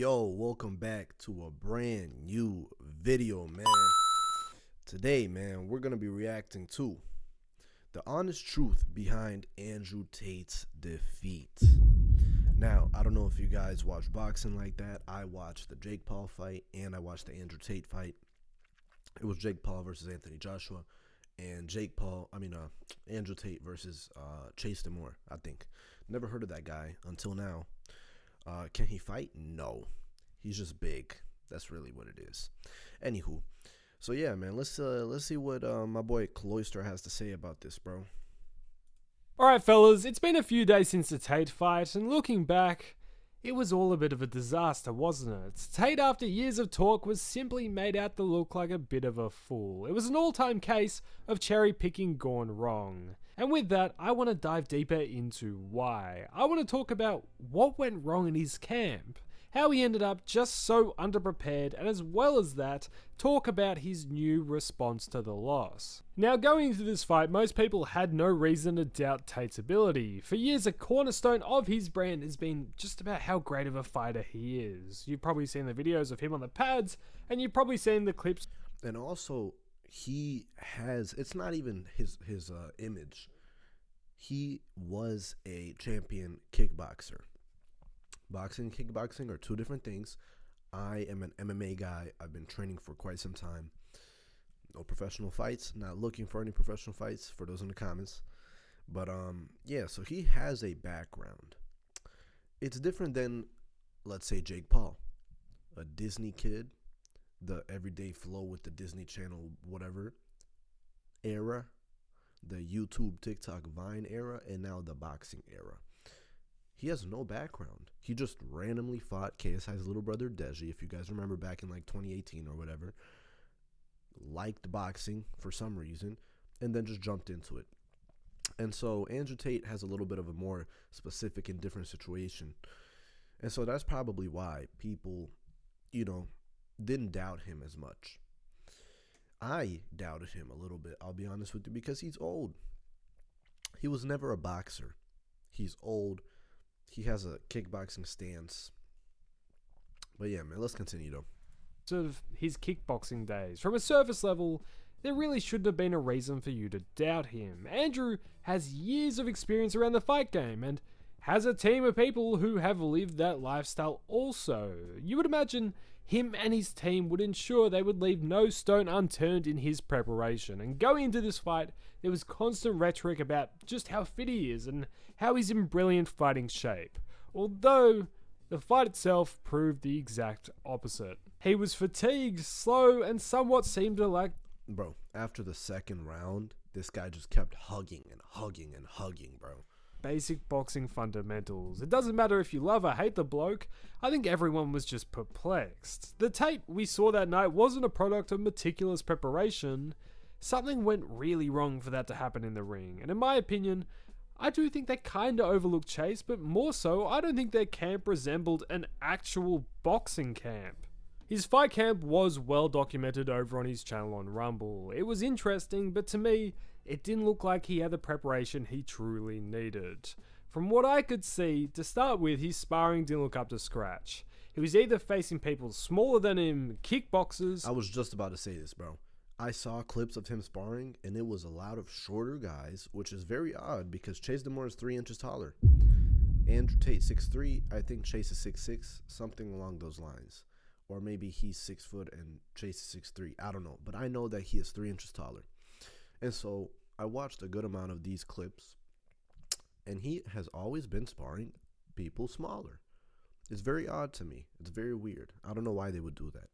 Yo, welcome back to a brand new video, man. Today, man, we're going to be reacting to the honest truth behind Andrew Tate's defeat. Now, I don't know if you guys watch boxing like that. I watched the Jake Paul fight and I watched the Andrew Tate fight. It was Jake Paul versus Anthony Joshua and Andrew Tate versus Chase Demore, I think. Never heard of that guy until now. Can he fight? No. He's just big. That's really what it is. Anywho, so yeah, man, let's see what my boy Cloyster has to say about this, bro. Alright fellas, it's been a few days since the Tate fight, and looking back, it was all a bit of a disaster, wasn't it? Tate, after years of talk, was simply made out to look like a bit of a fool. It was an all-time case of cherry picking gone wrong. And with that, I want to dive deeper into why. I want to talk about what went wrong in his camp, how he ended up just so underprepared, and as well as that, talk about his new response to the loss. Now, going into this fight, most people had no reason to doubt Tate's ability. For years, a cornerstone of his brand has been just about how great of a fighter he is. You've probably seen the videos of him on the pads, and you've probably seen the clips. And also, he has, it's not even his image. He was a champion kickboxer. Boxing and kickboxing are two different things. I am an MMA guy. I've been training for quite some time. No professional fights. Not looking for any professional fights for those in the comments. But yeah, so he has a background. It's different than, let's say, Jake Paul, a Disney kid, the everyday flow with the Disney Channel, whatever era, the YouTube, TikTok, Vine era, and now the boxing era. He has no background. He just randomly fought KSI's little brother, Deji, if you guys remember back in like 2018 or whatever. Liked boxing for some reason, and then just jumped into it. And so Andrew Tate has a little bit of a more specific and different situation. And so that's probably why people, didn't doubt him as much. I doubted him a little bit, I'll be honest with you, because he's old. He was never a boxer. He's old. He has a kickboxing stance. But yeah, man, let's continue though. Sort of his kickboxing days. From a surface level, there really shouldn't have been a reason for you to doubt him. Andrew has years of experience around the fight game and has a team of people who have lived that lifestyle also. You would imagine him and his team would ensure they would leave no stone unturned in his preparation. And going into this fight, there was constant rhetoric about just how fit he is and how he's in brilliant fighting shape. Although the fight itself proved the exact opposite. He was fatigued, slow, and somewhat seemed to lack... Bro, after the second round, this guy just kept hugging and hugging and hugging, bro. Basic boxing fundamentals. It doesn't matter if you love or hate the bloke, I think everyone was just perplexed. The Tate we saw that night wasn't a product of meticulous preparation. Something went really wrong for that to happen in the ring, and in my opinion, I do think they kinda overlooked Chase, but more so, I don't think their camp resembled an actual boxing camp. His fight camp was well documented over on his channel on Rumble. It was interesting, but to me, it didn't look like he had the preparation he truly needed. From what I could see, to start with, his sparring didn't look up to scratch. He was either facing people smaller than him, kickboxers... I was just about to say this, bro. I saw clips of him sparring, and it was a lot of shorter guys, which is very odd because Chase Demore is 3 inches taller. Andrew Tate 6'3", I think Chase is 6'6", something along those lines. Or maybe he's 6 foot and Chase is 6'3", I don't know. But I know that he is 3 inches taller. And so I watched a good amount of these clips, and he has always been sparring people smaller. It's very odd to me. It's very weird. I don't know why they would do that.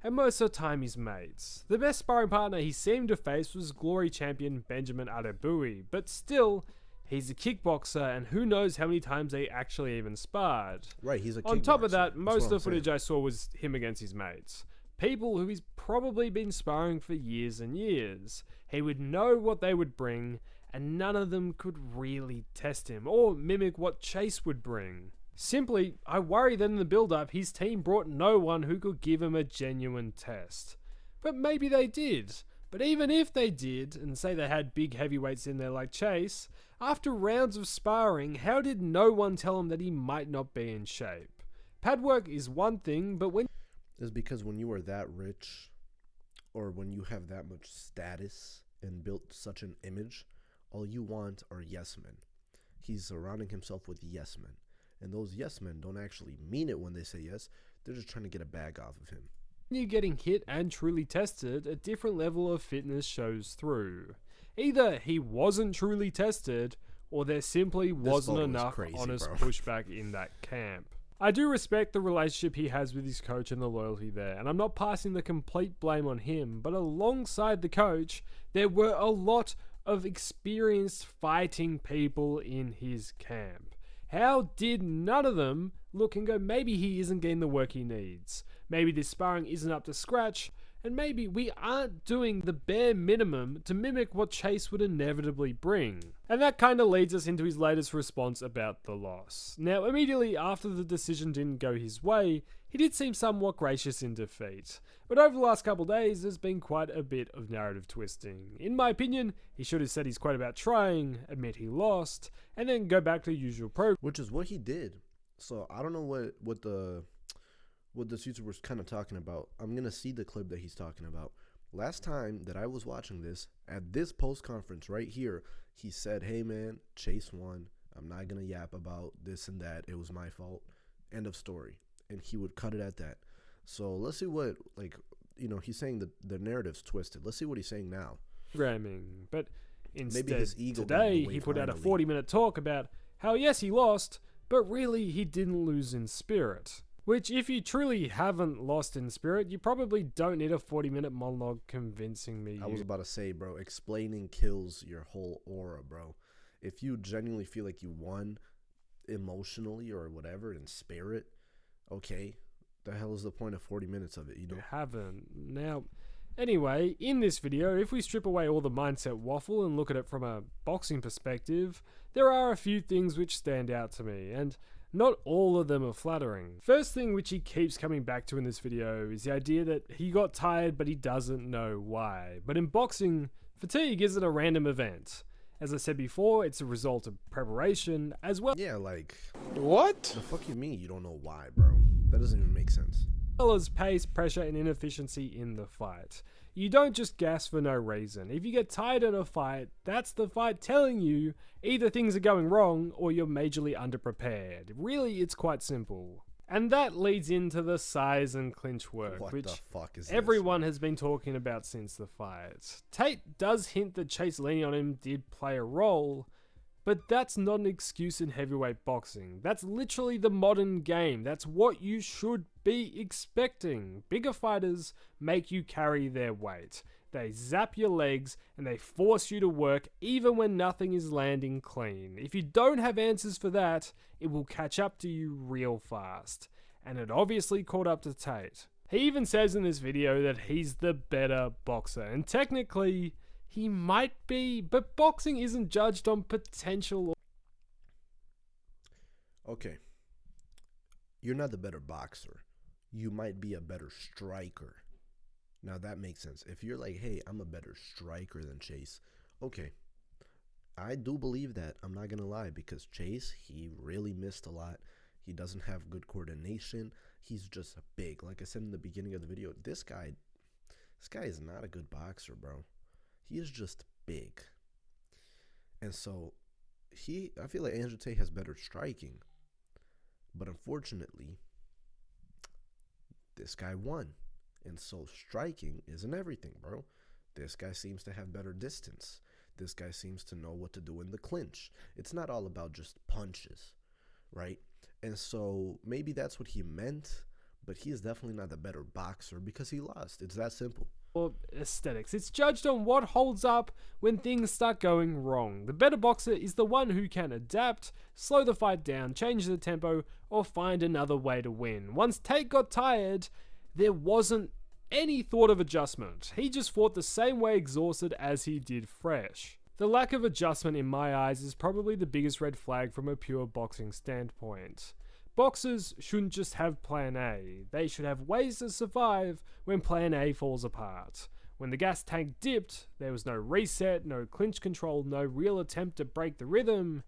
And most of the time his mates. The best sparring partner he seemed to face was Glory champion Benjamin Adebui, but still, he's a kickboxer, and who knows how many times they actually even sparred. Right, he's a kickboxer. On top of that, most of the footage I saw was him against his mates. People who he's probably been sparring for years and years. He would know what they would bring, and none of them could really test him, or mimic what Chase would bring. Simply, I worry that in the build-up, his team brought no one who could give him a genuine test. But maybe they did. But even if they did, and say they had big heavyweights in there like Chase, after rounds of sparring, how did no one tell him that he might not be in shape? Pad work is one thing, but when Is because when you are that rich, or when you have that much status and built such an image, all you want are yes men. He's surrounding himself with yes men. And those yes men don't actually mean it when they say yes. They're just trying to get a bag off of him. you're getting hit and truly tested, a different level of fitness shows through. Either he wasn't truly tested, or there simply wasn't enough crazy, honest bro. pushback in that camp. I do respect the relationship he has with his coach and the loyalty there, and I'm not passing the complete blame on him, but alongside the coach, there were a lot of experienced fighting people in his camp. How did none of them look and go, maybe he isn't getting the work he needs, maybe this sparring isn't up to scratch, and maybe we aren't doing the bare minimum to mimic what Chase would inevitably bring. And that kind of leads us into his latest response about the loss. Now, immediately after the decision didn't go his way, he did seem somewhat gracious in defeat. But over the last couple days, there's been quite a bit of narrative twisting. In my opinion, he should have said his quote about trying, admit he lost, and then go back to the usual program. Which is what he did. So I don't know what this YouTuber was kind of talking about. I'm going to see the clip that he's talking about. Last time that I was watching this, at this post conference right here, he said, hey man, Chase won. I'm not going to yap about this and that. It was my fault. End of story. And he would cut it at that. So let's see what, he's saying that the narrative's twisted. Let's see what he's saying now. But instead, Maybe his ego today got in the way he put out a finally. 40-minute talk about how yes, he lost, but really he didn't lose in spirit. Which, if you truly haven't lost in spirit, you probably don't need a 40-minute monologue convincing me. I was about to say, bro, explaining kills your whole aura, bro. If you genuinely feel like you won emotionally or whatever in spirit, okay, the hell is the point of 40 minutes of it, you know? You haven't. Now, anyway, in this video, if we strip away all the mindset waffle and look at it from a boxing perspective, there are a few things which stand out to me, and not all of them are flattering. First thing which he keeps coming back to in this video is the idea that he got tired but he doesn't know why. But in boxing, fatigue isn't a random event. As I said before, it's a result of preparation as well. Yeah, like, What? the fuck you mean you don't know why, bro? That doesn't even make sense. Well as pace, pressure, and inefficiency in the fight. You don't just gas for no reason. If you get tired in a fight, that's the fight telling you either things are going wrong or you're majorly underprepared. Really, it's quite simple. And that leads into the size and clinch work, What which the fuck is everyone has been talking about since the fight. Tate does hint that Chase leaning on him did play a role, but that's not an excuse in heavyweight boxing. That's literally the modern game. That's what you should be expecting. Bigger fighters make you carry their weight. They zap your legs and they force you to work even when nothing is landing clean. If you don't have answers for that, it will catch up to you real fast. And it obviously caught up to Tate. He even says in this video that he's the better boxer, and technically he might be, but boxing isn't judged on potential. Okay. You're not the better boxer. You might be a better striker. Now that makes sense. If you're like, hey, I'm a better striker than Chase, okay. I do believe that. I'm not going to lie, because Chase, he really missed a lot. He doesn't have good coordination. He's just big. Like I said in the beginning of the video, this guy is not a good boxer, bro. He is just big. And so I feel like Andrew Tate has better striking. But unfortunately, this guy won. And so striking isn't everything, bro. This guy seems to have better distance. This guy seems to know what to do in the clinch. It's not all about just punches, right? And so maybe that's what he meant, but he is definitely not the better boxer because he lost. It's that simple. Or aesthetics. It's judged on what holds up when things start going wrong. The better boxer is the one who can adapt, slow the fight down, change the tempo, or find another way to win. Once Tate got tired, there wasn't any thought of adjustment. He just fought the same way exhausted as he did fresh. The lack of adjustment in my eyes is probably the biggest red flag from a pure boxing standpoint. Boxers shouldn't just have plan A. They should have ways to survive when plan A falls apart. When the gas tank dipped, there was no reset, no clinch control, no real attempt to break the rhythm.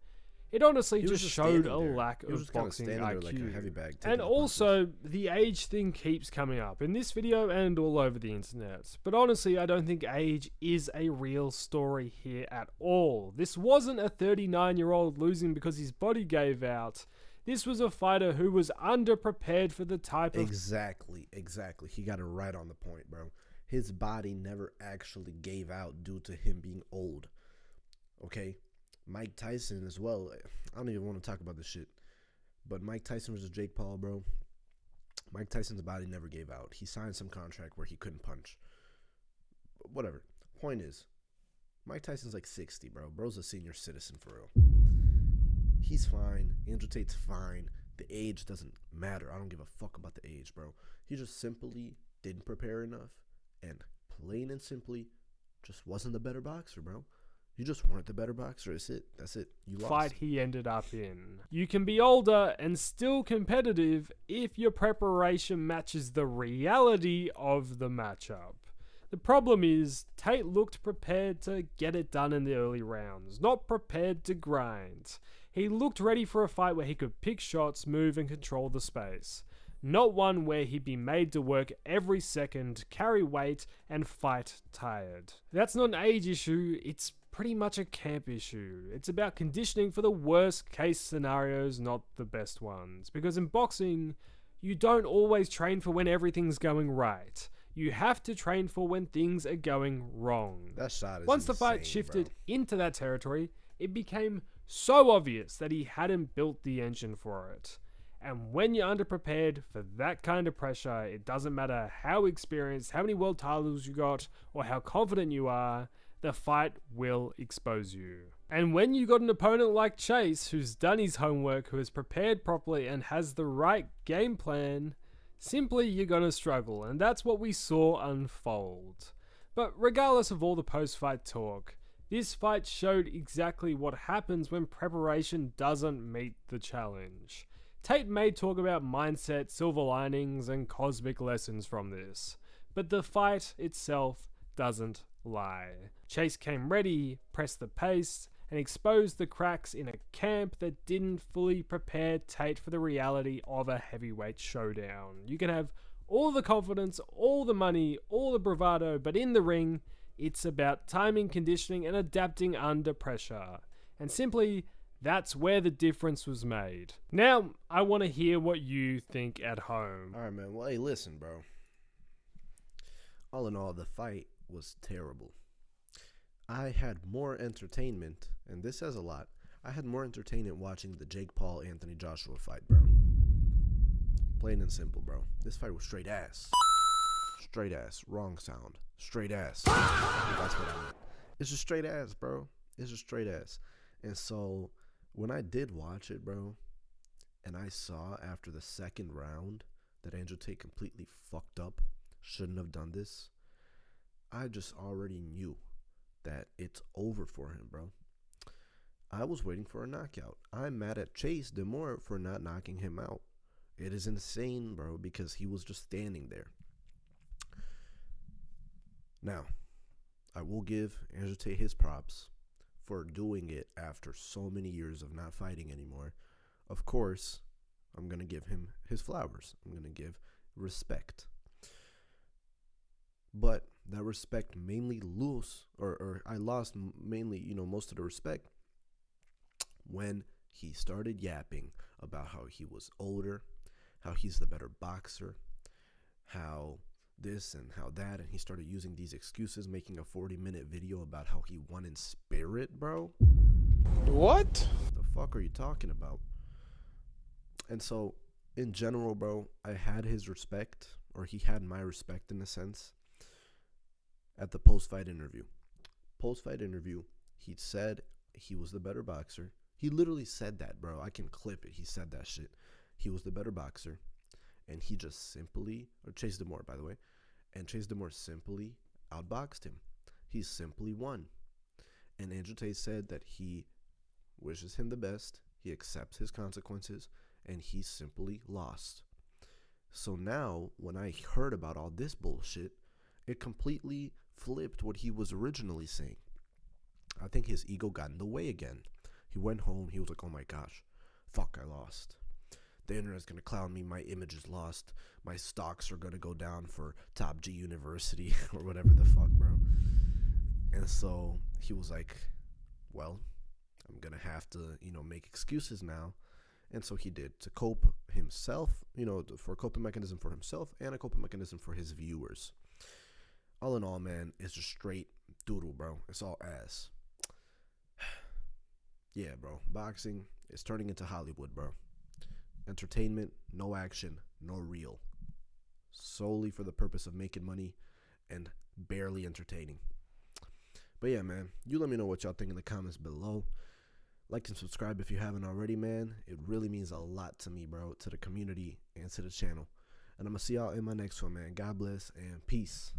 It honestly He was just just showed standing a there. lack He was of just kinda boxing standing there like a IQ. heavy bag, taking And the punches. also, the age thing keeps coming up in this video and all over the internet. But honestly, I don't think age is a real story here at all. This wasn't a 39-year-old losing because his body gave out. This was a fighter who was underprepared for the type of... Exactly. He got it right on the point, bro. His body never actually gave out due to him being old. Okay? Mike Tyson as well. I don't even want to talk about this shit. But Mike Tyson versus Jake Paul, bro. Mike Tyson's body never gave out. He signed some contract where he couldn't punch. Whatever. Point is, Mike Tyson's like 60, bro. Bro's a senior citizen for real. He's fine. Andrew Tate's fine. The age doesn't matter. I don't give a fuck about the age, bro. He just simply didn't prepare enough. And plain and simply, just wasn't the better boxer, bro. You just weren't the better boxer. That's it. You lost. Fight he ended up in. You can be older and still competitive if your preparation matches the reality of the matchup. The problem is, Tate looked prepared to get it done in the early rounds, not prepared to grind. He looked ready for a fight where he could pick shots, move and control the space. Not one where he'd be made to work every second, carry weight, and fight tired. That's not an age issue, it's pretty much a camp issue. It's about conditioning for the worst case scenarios, not the best ones. Because in boxing, you don't always train for when everything's going right. You have to train for when things are going wrong. That shot is Once the fight insane, shifted bro. into that territory, it became so obvious that he hadn't built the engine for it. And when you're underprepared for that kind of pressure, it doesn't matter how experienced, how many world titles you got, or how confident you are, the fight will expose you. And when you got an opponent like Chase, who's done his homework, who has prepared properly and has the right game plan, simply you're gonna struggle, and that's what we saw unfold. But regardless of all the post-fight talk, this fight showed exactly what happens when preparation doesn't meet the challenge. Tate may talk about mindset, silver linings, and cosmic lessons from this, but the fight itself doesn't lie. Chase came ready, pressed the pace, and exposed the cracks in a camp that didn't fully prepare Tate for the reality of a heavyweight showdown. You can have all the confidence, all the money, all the bravado, but in the ring, it's about timing, conditioning, and adapting under pressure. And simply, that's where the difference was made. Now, I want to hear what you think at home. All right, man. Well, hey, listen, bro. All in all, the fight was terrible. I had more entertainment, and this says a lot. I had more entertainment watching the Jake Paul Anthony Joshua fight, bro. Plain and simple, bro. This fight was straight ass. Straight ass. Wrong sound. Straight ass. That's what I meant. It's just straight ass, bro. It's just straight ass. And so when I did watch it, bro, and I saw after the second round that Andrew Tate completely fucked up, shouldn't have done this, I just already knew that it's over for him, bro. I was waiting for a knockout. I'm mad at Chase DeMore for not knocking him out. It is insane, bro, because he was just standing there. Now, I will give Andrew Tate his props for doing it after so many years of not fighting anymore. Of course, I'm going to give him his flowers. I'm going to give respect. But that respect mainly I lost mainly, most of the respect when he started yapping about how he was older, how he's the better boxer, how this and how that, and he started using these excuses, making a 40-minute video about how he won in spirit, bro. What? The fuck are you talking about? And so, in general, bro, I had his respect, or he had my respect in a sense, at the post-fight interview. Post-fight interview, he said he was the better boxer. He literally said that, bro. I can clip it. He said that shit. He was the better boxer. And he just simply, or Chase DeMore, by the way, and Chase DeMore simply outboxed him. He simply won. And Andrew Tate said that he wishes him the best, he accepts his consequences, and he simply lost. So now, when I heard about all this bullshit, it completely flipped what he was originally saying. I think his ego got in the way again. He went home. He was like, oh my gosh, fuck, I lost. The internet's going to clown me. My image is lost. My stocks are going to go down for Top G University or whatever the fuck, bro. And so he was like, well, I'm going to have to, make excuses now. And so he did, to cope himself, for a coping mechanism for himself and a coping mechanism for his viewers. All in all, man, it's just straight doodle, bro. It's all ass. Yeah, bro. Boxing is turning into Hollywood, bro. Entertainment, no action, no real. Solely for the purpose of making money and barely entertaining. But yeah, man, you let me know what y'all think in the comments below. Like and subscribe if you haven't already, man. It really means a lot to me, bro, to the community and to the channel. And I'm going to see y'all in my next one, man. God bless and peace.